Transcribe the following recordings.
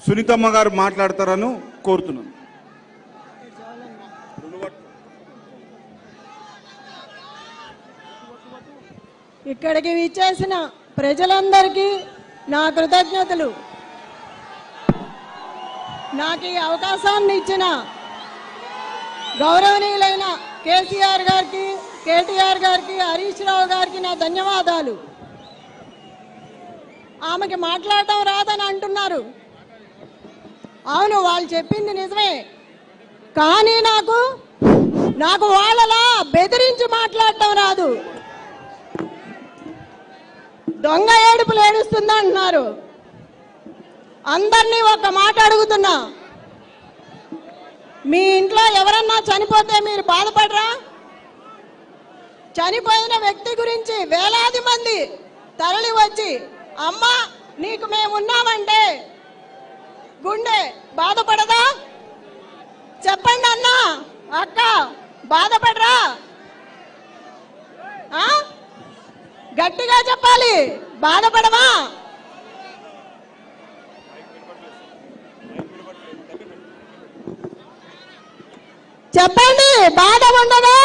సునీతమ్మ గారు మాట్లాడతారని కోరుతున్నాను. ఇక్కడికి విచ్చేసిన ప్రజలందరికీ నా కృతజ్ఞతలు. నాకు ఈ అవకాశాన్ని ఇచ్చిన గౌరవనీయులైన కేసీఆర్ గారికి, కేటీఆర్ గారికి, హరీష్ రావు గారికి నా ధన్యవాదాలు. ఆమెకి మాట్లాడటం రాదని అంటున్నారు. అవును, వాళ్ళు చెప్పింది నిజమే. కానీ నాకు వాళ్ళలా బెదిరించి మాట్లాడటం రాదు. దొంగ ఏడుపులు ఏడుస్తుందా అంటున్నారు. అందరినీ ఒక మాట అడుగుతున్నా, మీ ఇంట్లో ఎవరన్నా చనిపోతే మీరు బాధపడరా? చనిపోయిన వ్యక్తి గురించి వేలాది మంది తరలి వచ్చి అమ్మా నీకు మేమున్నామంటే గుండె బాధపడదా? చెప్పండి అన్నా, అక్క, బాధపడరా? గట్టిగా చెప్పాలి, బాధపడవా? చెప్పండి, బాధ ఉండదా?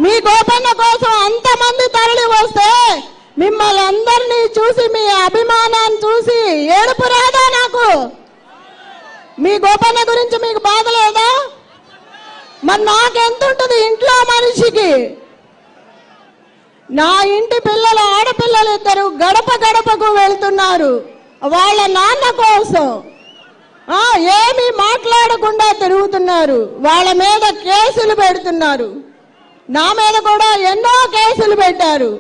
మీ గోపన్న కోసం అంతమంది తరలి వస్తే మిమ్మల్ని అందరినీ చూసి, మీ అభిమానాన్ని చూసి ఏడుపు రాదా? నాకు మీ గోపన్న గురించి మీకు బాధ లేదా? మరి నాకెంత ఉంటుంది ఇంట్లో మనిషికి? నా ఇంటి పిల్లలు, ఆడపిల్లలు ఇద్దరు గడప గడపకు వెళ్తున్నారు వాళ్ళ నాన్న కోసం. ఏమీ మాట్లాడకుండా తిరుగుతున్నారు. వాళ్ళ మీద కేసులు పెడుతున్నారు. నా మీద కూడా ఎన్నో కేసులు పెట్టారు.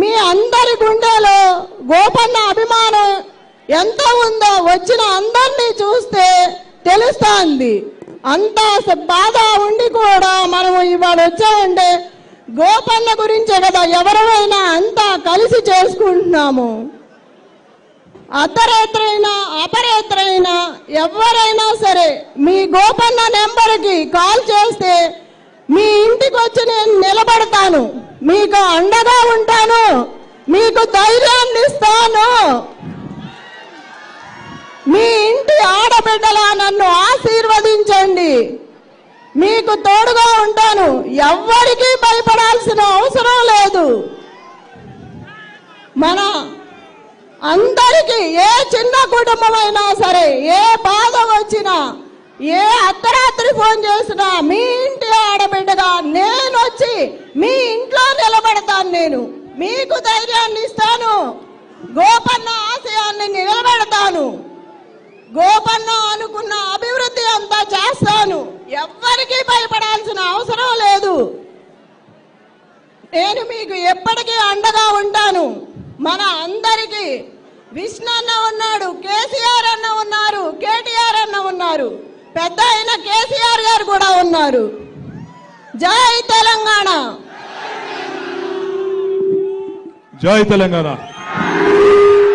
మీ అందరి గుండెలో గోపన్న అభిమానం ఎంత ఉందో వచ్చిన అందరినీ చూస్తే తెలుస్తోంది. అంత బాధ ఉండి కూడా మనము ఇవాళ వచ్చామంటే గోపన్న గురించే కదా. ఎవరైనా అంతా కలిసి చేసుకుంటున్నాము. అర్ధరాత్రైనా అపరాత్రైనా ఎవరైనా సరే మీ గోపన్న నెంబర్కి కాల్ చేస్తే మీ ఇంటికి వచ్చి నేను నిలబడతాను, మీకు అండగా ఉంటాను, మీకు ధైర్యాన్ని ఇస్తాను. మీ ఇంటి ఆడబిడ్డలా నన్ను ఆశీర్వదించండి, మీకు తోడుగా ఉంటాను. ఎవ్వరికీ భయపడాల్సిన అవసరం లేదు. మన అందరికీ ఏ చిన్న కుటుంబమైనా సరే, ఏ బాధ వచ్చినా, ఏ అర్ధరాత్రి ఫోన్ చేసినా మీ ఇంటి ఆడబిడ్డగా నేను వచ్చి మీ ఇంట్లో నిలబడతాను. నేను మీకు ధైర్యాన్ని ఇస్తాను, గోపన్న ఆశయాన్ని నిలబెడతాను, గోపన్న అనుకున్న అభివృద్ధి అంతా చేస్తాను. ఎవ్వరికీ భయపడాల్సిన అవసరం లేదు. నేను మీకు ఎప్పటికీ అండగా ఉంటాను. మన అందరికీ విష్ణు అన్న ఉన్నాడు, కేసీఆర్ అన్న ఉన్నారు, కేటీఆర్ అన్న ఉన్నారు, పెద్ద అయిన కేసీఆర్ గారు కూడా ఉన్నారు. జై తెలంగాణ, జై తెలంగాణ.